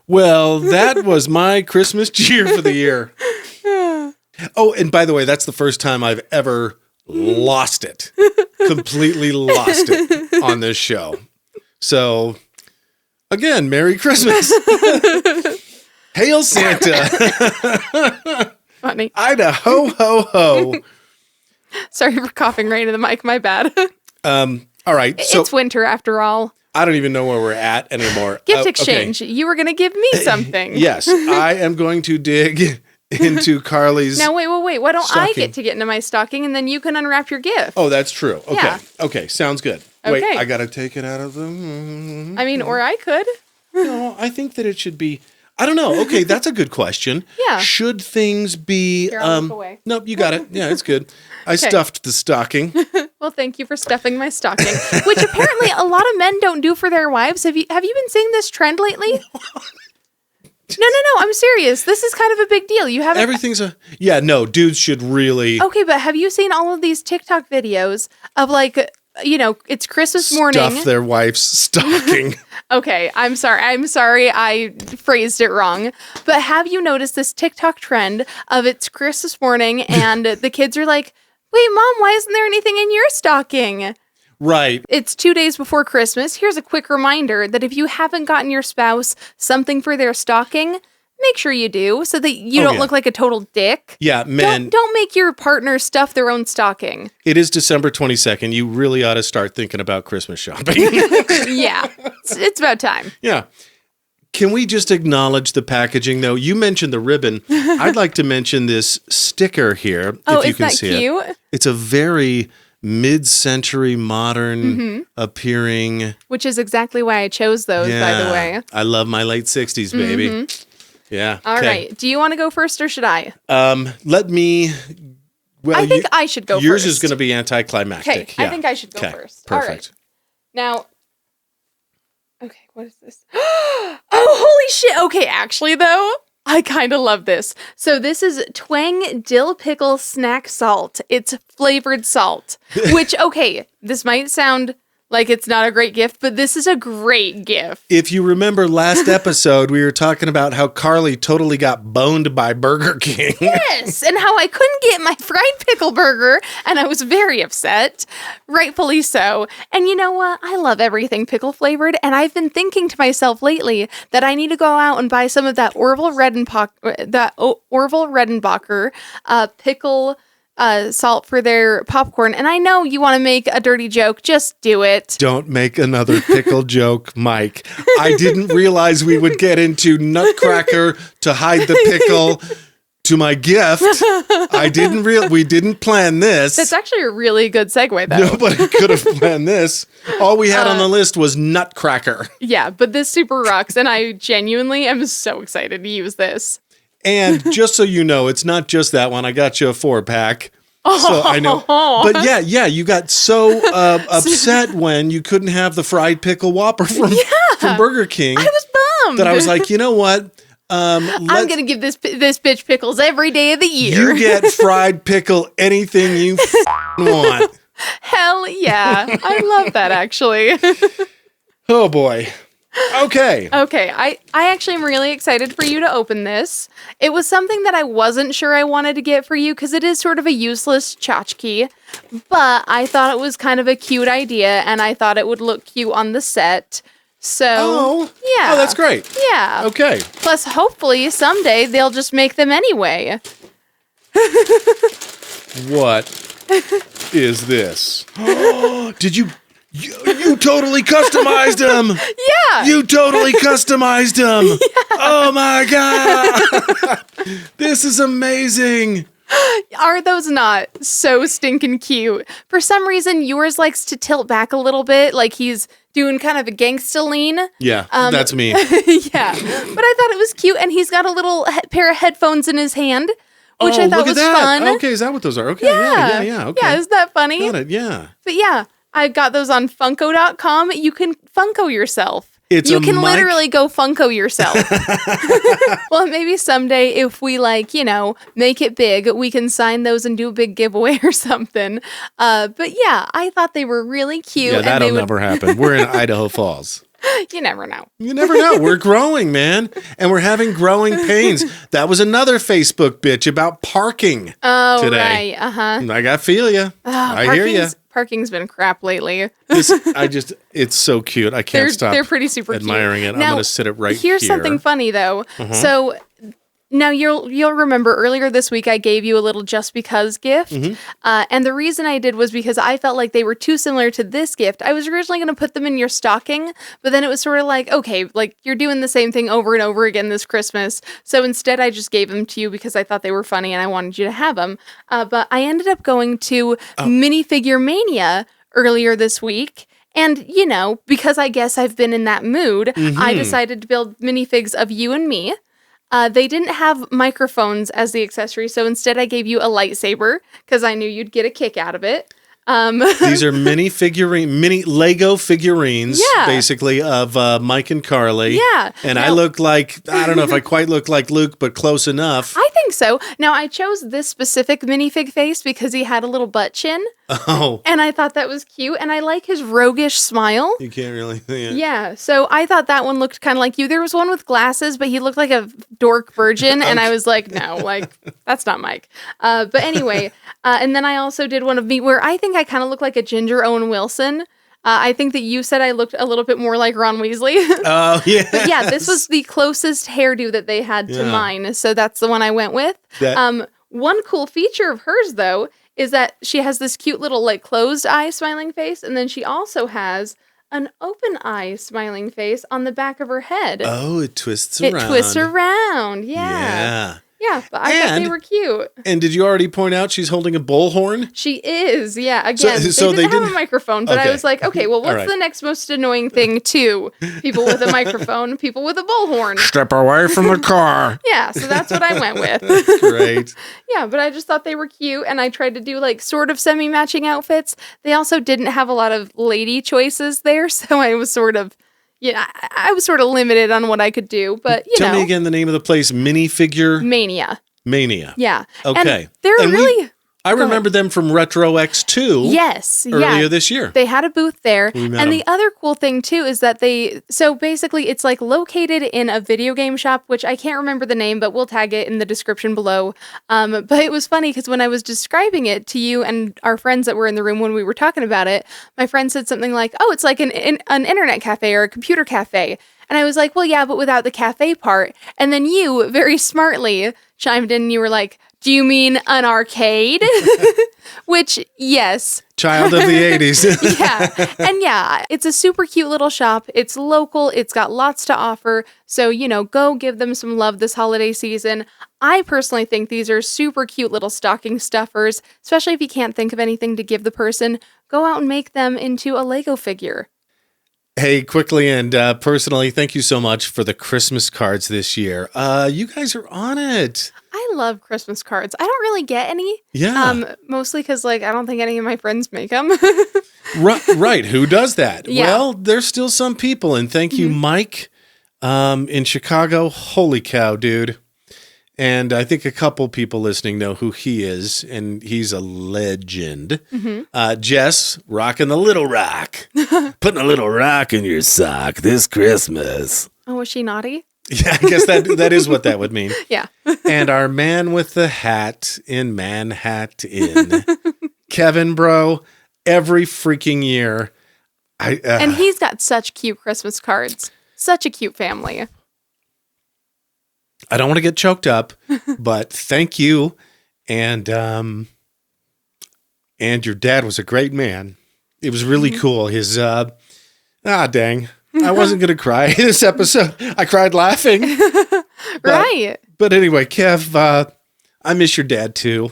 Well, that was my Christmas cheer for the year. Oh, and by the way, that's the first time I've ever lost it. Completely lost it on this show. So, again, Merry Christmas. Hail Santa. Funny. Idaho, ho, ho. Sorry for coughing right into the mic. My bad. All right. So It's winter after all. I don't even know where we're at anymore. Gift Okay. exchange. You were going to give me something. Yes, I am going to dig into Karley's. Now, wait. Why don't I Stocking. get to get into my stocking and then you can unwrap your gift? Oh, that's true. Okay. Yeah. Okay. Sounds good. Wait, Okay. I got to take it out of the. I mean, or I could. No, I think that it should be. I don't know. Okay, that's a good question. Yeah. Should things be? Here, I'll look away. Nope, you got it. Yeah, it's good. I stuffed the stocking. Well, thank you for stuffing my stocking, which apparently a lot of men don't do for their wives. Have you been seeing this trend lately? No. I'm serious. This is kind of a big deal. You haven't. Everything's a. Yeah, no, dudes should really Okay, but have you seen all of these TikTok videos of like, it's Christmas morning? stuff their wife's stocking. Okay, I'm sorry I phrased it wrong. But have you noticed this TikTok trend of it's Christmas morning and the kids are like, "Wait, Mom, why isn't there anything in your stocking?" Right. It's 2 days before Christmas. Here's a quick reminder that if you haven't gotten your spouse something for their stocking, make sure you do so that you don't look like a total dick. Yeah, men. Don't make your partner stuff their own stocking. It is December 22nd. You really ought to start thinking about Christmas shopping. Yeah, it's about time. Yeah. Can we just acknowledge the packaging, though? You mentioned the ribbon. I'd like to mention this sticker here, if you is can that see cute? it. It's a very mid-century, modern appearing. Which is exactly why I chose those, by the way. I love my late 60s, baby. Yeah. All okay. right. Do you want to go first or should I? Let me. Well, I think I should go yours first. is going to be anticlimactic. Okay, I think I should go first. All right. Perfect. Now, okay, what is this? Oh, holy shit. Okay, actually, though, I kind of love this. So this is Twang Dill Pickle Snack Salt. It's flavored salt, which, okay, this might sound like it's not a great gift, but this is a great gift. If you remember last episode, we were talking about how Karley totally got boned by Burger King. Yes, and how I couldn't get my fried pickle burger, and I was very upset, rightfully so. And you know what? I love everything pickle flavored, and I've been thinking to myself lately that I need to go out and buy some of that Orville Redenbacher pickle salt for their popcorn. And I know you want to make a dirty joke. Just do it. Don't make another pickle joke, Mike. I didn't realize we would get into Nutcracker to hide the pickle to my gift. We didn't plan this. That's actually a really good segue, though. Nobody could have planned this. All we had on the list was Nutcracker. Yeah, but this super rocks, and I genuinely am so excited to use this. And just so you know, it's not just that one. I got you a 4-pack. So I know. But yeah, you got so upset when you couldn't have the fried pickle Whopper from BurgerKing. I was bummed. That I was like, you know what? I'm going to give this bitch pickles every day of the year. You get fried pickle anything you want. Hell yeah. I love that, actually. Oh, boy. Okay. Okay, I actually am really excited for you to open this. It was something that I wasn't sure I wanted to get for you because it is sort of a useless tchotchke, but I thought it was kind of a cute idea and I thought it would look cute on the set. So, yeah. Oh, that's great. Yeah. Okay. Plus, hopefully, someday they'll just make them anyway. What is this? Did you totally customized them. Yeah. You totally customized them. Yeah. Oh my God. This is amazing. Are those not so stinking cute? For some reason, yours likes to tilt back a little bit, like he's doing kind of a gangsta lean. Yeah, that's me. Yeah. But I thought it was cute, and he's got a little pair of headphones in his hand, which I thought look was at that. fun. Okay, is that what those are? Okay, Yeah. yeah. Okay. Yeah, isn't that funny? Got it, yeah. But yeah, I got those on Funko.com. You can Funko yourself. You can literally go Funko yourself. Well, maybe someday if we make it big, we can sign those and do a big giveaway or something. But yeah, I thought they were really cute. Yeah, that'll never happen. We're in Idaho Falls. You never know. You never know. We're growing, man. And we're having growing pains. That was another Facebook bitch about parking Oh, today. right. Uh-huh. I got feel you. I hear you. Parking's been crap lately. It's so cute. I can't stop They're pretty super admiring cute. it. I'm going to sit it right Here's here. something funny, though. So now you'll remember earlier this week I gave you a little just because gift. And the reason I did was because I felt like they were too similar to this gift. I was originally going to put them in your stocking, but then it was sort of like, okay, like you're doing the same thing over and over again this Christmas. So instead I just gave them to you because I thought they were funny and I wanted you to have them. But I ended up going to Minifigure Mania earlier this week. And, you know, because I guess I've been in that mood, I decided to build minifigs of you and me. They didn't have microphones as the accessory, so instead I gave you a lightsaber because I knew you'd get a kick out of it. These are mini Lego figurines, basically, of Mike and Karley. Yeah. And Now, I look like, I don't know if I quite look like Luke, but close enough. I think so. Now, I chose this specific minifig face because he had a little butt chin. Oh. And I thought that was cute. And I like his roguish smile. You can't really see it. Yeah. So I thought that one looked kind of like you. There was one with glasses, but he looked like a dork virgin. And I was like, no, like, that's not Mike. But anyway, and then I also did one of me where I think I kind of look like a ginger Owen Wilson. I think that you said I looked a little bit more like Ron Weasley. Oh, yeah. But yeah, this was the closest hairdo that they had to mine. So that's the one I went with. One cool feature of hers, though, is that she has this cute little like closed eye smiling face. And then she also has an open eye smiling face on the back of her head. Oh, it twists around. It twists around. Yeah. Yeah, but I thought they were cute. And did you already point out she's holding a bullhorn? She is, yeah. Again, so they didn't have a microphone, but I was like, okay, well, what's right. the next most annoying thing to people with a microphone, people with a bullhorn? Step away from the car. Yeah, so that's what I went with. Great. Yeah, but I just thought they were cute, and I tried to do like sort of semi-matching outfits. They also didn't have a lot of lady choices there, so I was sort of... Yeah, I was sort of limited on what I could do, but you know. Tell me again the name of the place, Minifigure Mania. Yeah. Okay. And they're really... I remember them from Retro X2. Yes. Earlier this year. They had a booth there. We met and them. the other cool thing too is that so basically it's like located in a video game shop, which I can't remember the name, but we'll tag it in the description below. But it was funny because when I was describing it to you and our friends that were in the room when we were talking about it, my friend said something like, oh, it's like an internet cafe or a computer cafe. And I was like, well, yeah, but without the cafe part. And then you very smartly chimed in and you were like, do you mean an arcade? Which, yes. Child of the 80s. Yeah. And yeah, it's a super cute little shop. It's local. It's got lots to offer. So, you know, go give them some love this holiday season. I personally think these are super cute little stocking stuffers, especially if you can't think of anything to give the person. Go out and make them into a Lego figure. Hey, quickly and personally, thank you so much for the Christmas cards this year. You guys are on it. I love Christmas cards. I don't really get any. Yeah. Mostly because, like, I don't think any of my friends make them. Right. Who does that? Yeah. Well, there's still some people. And thank you, Mike, in Chicago. Holy cow, dude. And I think a couple people listening know who he is, and he's a legend. Jess, rocking the little rock. Putting a little rock in your sock this Christmas. Oh, was she naughty? Yeah, I guess that is what that would mean. Yeah. And our man with the hat in Manhattan. Kevin, bro, every freaking year. And he's got such cute Christmas cards. Such a cute family. I don't want to get choked up, but thank you. And your dad was a great man. It was really cool. His, dang. I wasn't going to cry in this episode. I cried laughing. Right. But anyway, Kev, I miss your dad too.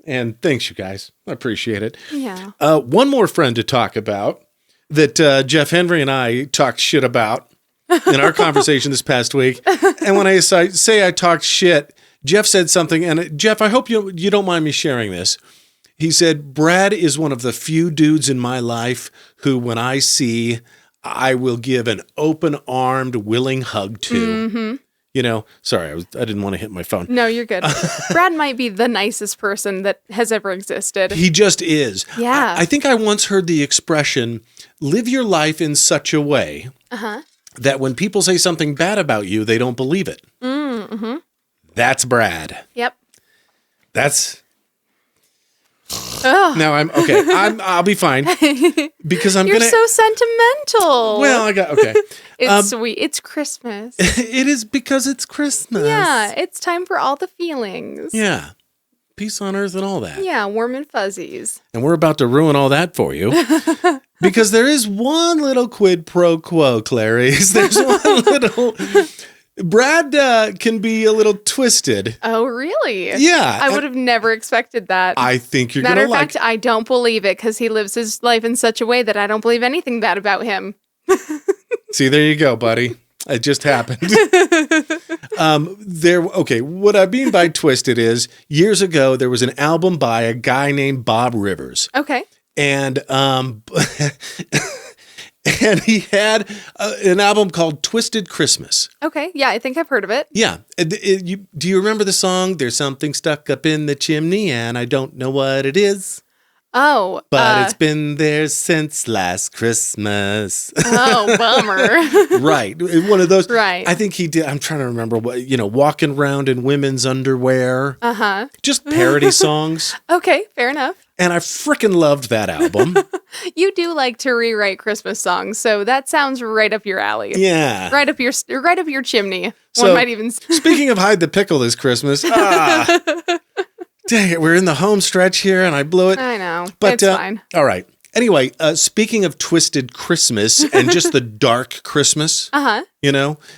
And thanks, you guys. I appreciate it. Yeah. One more friend to talk about that Jeff Henry and I talked shit about in our conversation this past week. And when I say I talked shit, Jeff said something. And Jeff, I hope you don't mind me sharing this. He said, Brad is one of the few dudes in my life who, when I see, I will give an open-armed, willing hug to. You know, sorry, I didn't want to hit my phone. No, you're good. Brad might be the nicest person that has ever existed. He just is. Yeah. I think I once heard the expression, live your life in such a way that when people say something bad about you, they don't believe it. Mm-hmm. That's Brad. Yep. That's... Now I'm okay. I'll be fine because You're so sentimental. Well, okay. It's sweet. It's Christmas. It is because it's Christmas. Yeah, it's time for all the feelings. Yeah. Peace on earth and all that. Yeah, warm and fuzzies. And we're about to ruin all that for you. Because there is one little quid pro quo, Clarice. There's one little... Brad can be a little twisted. Oh, really? Yeah. I would have never expected that. I think you're going to like... Matter of fact, I don't believe it because he lives his life in such a way that I don't believe anything bad about him. See, there you go, buddy. It just happened. Okay, what I mean by twisted is years ago, there was an album by a guy named Bob Rivers. Okay. And and he had an album called Twisted Christmas. Okay. Yeah, I think I've heard of it. Yeah. Do you remember the song, There's Something Stuck Up in the Chimney and I Don't Know What It Is? Oh. But it's been there since last Christmas. Oh, bummer. Right. One of those. Right. I think he did. I'm trying to remember what, walking around in women's underwear. Uh-huh. Just parody songs. Okay, fair enough. And I freaking loved that album. You do like to rewrite Christmas songs, so that sounds right up your alley. Yeah. Right up your chimney. So, One might even speaking of Hide the Pickle this Christmas, dang it, we're in the home stretch here and I blew it. I know. But, it's fine. All right. Anyway, speaking of Twisted Christmas and just the dark Christmas, the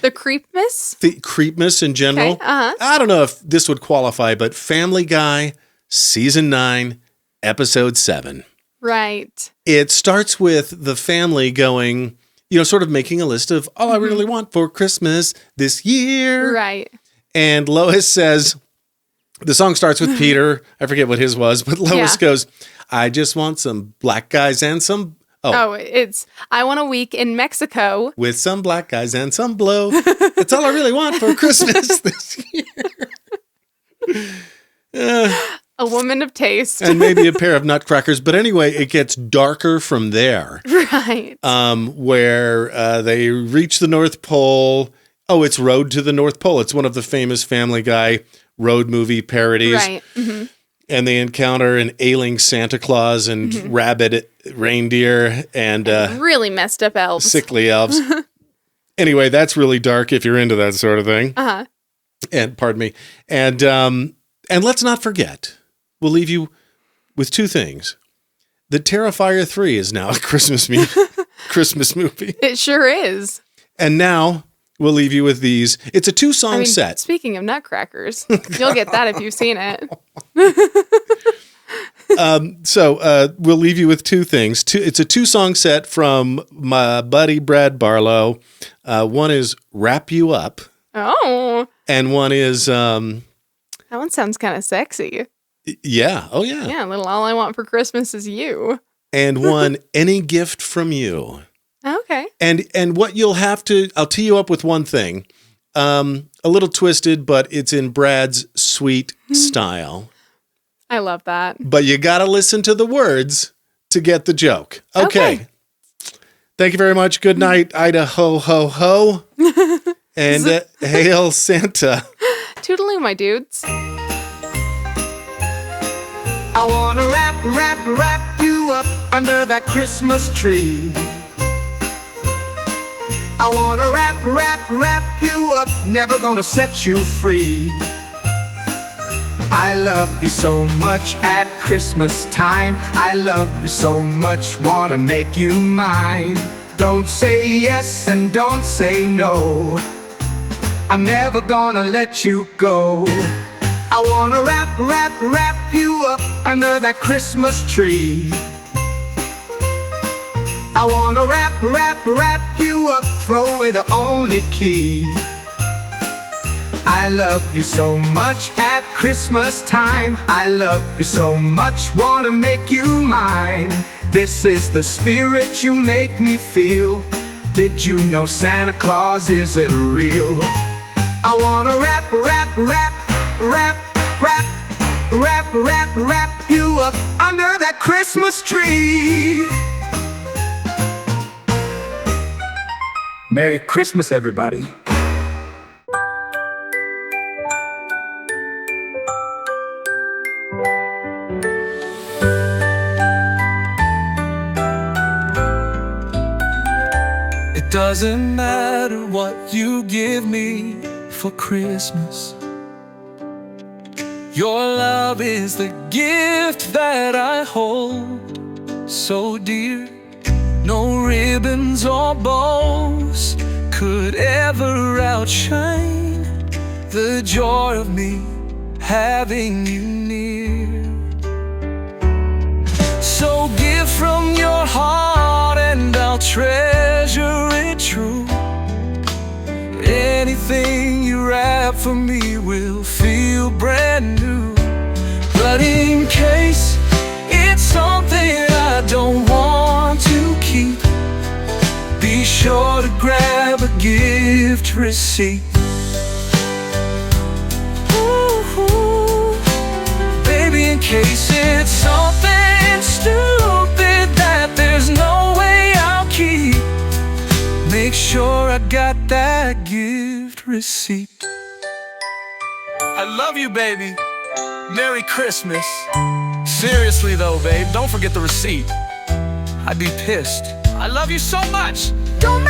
creepmas? The creepmas in general. Okay, uh-huh. I don't know if this would qualify, but Family Guy, Season 9, Episode 7. Right. It starts with the family going, sort of making a list of all I really want for Christmas this year. Right. And Lois says, the song starts with Peter. I forget what his was, but Lois goes, I just want some black guys and some... it's I want a week in Mexico. With some black guys and some blow. That's all I really want for Christmas this year. A woman of taste. And maybe a pair of nutcrackers. But anyway, it gets darker from there. Right. Where they reach the North Pole. Oh, it's Road to the North Pole. It's one of the famous Family Guy road movie parodies. Right. Mm-hmm. And they encounter an ailing Santa Claus and rabid reindeer and really messed up elves. Sickly elves. Anyway, that's really dark if you're into that sort of thing. Uh-huh. And pardon me. And let's not forget, we'll leave you with two things. The Terrifier 3 is now a Christmas movie. It sure is. And now we'll leave you with these. It's a 2-song set. Speaking of nutcrackers, you'll get that if you've seen it. So we'll leave you with two things. It's a 2-song set from my buddy Brad Barlow. One is Wrap You Up. Oh. And one is... that one sounds kind of sexy. Yeah. Oh, yeah. Yeah, a little All I Want for Christmas Is You. And one, Any Gift From You. Okay. And what you'll have to... I'll tee you up with one thing. A little twisted, but it's in Brad's sweet style. I love that. But you got to listen to the words to get the joke. Okay. Thank you very much. Good night, Idaho ho ho. And hail Santa. Toodaloo, my dudes. I wanna wrap you up under that Christmas tree. I wanna wrap you up, never gonna set you free. I love you so much at Christmas time. I love you so much, wanna make you mine. Don't say yes and don't say no. I'm never gonna let you go. I wanna wrap you up under that Christmas tree. I wanna wrap you up, throw away the only key. I love you so much at Christmas time. I love you so much, wanna make you mine. This is the spirit you make me feel. Did you know Santa Claus isn't real? I wanna wrap you up under that Christmas tree. Merry Christmas, everybody. It doesn't matter what you give me for Christmas. Your love is the gift that I hold so dear. No ribbons or bows could ever outshine the joy of me having you near. So give from your heart and I'll treasure it true. Anything you wrap for me will feel brand new. But in case it's something I don't want to keep, be sure to grab a gift receipt. Ooh, baby, in case it's something stupid that there's no way I'll keep, make sure I got that gift receipt. I love you, baby. Merry Christmas. Seriously though, babe, don't forget the receipt. I'd be pissed. I love you so much. Don't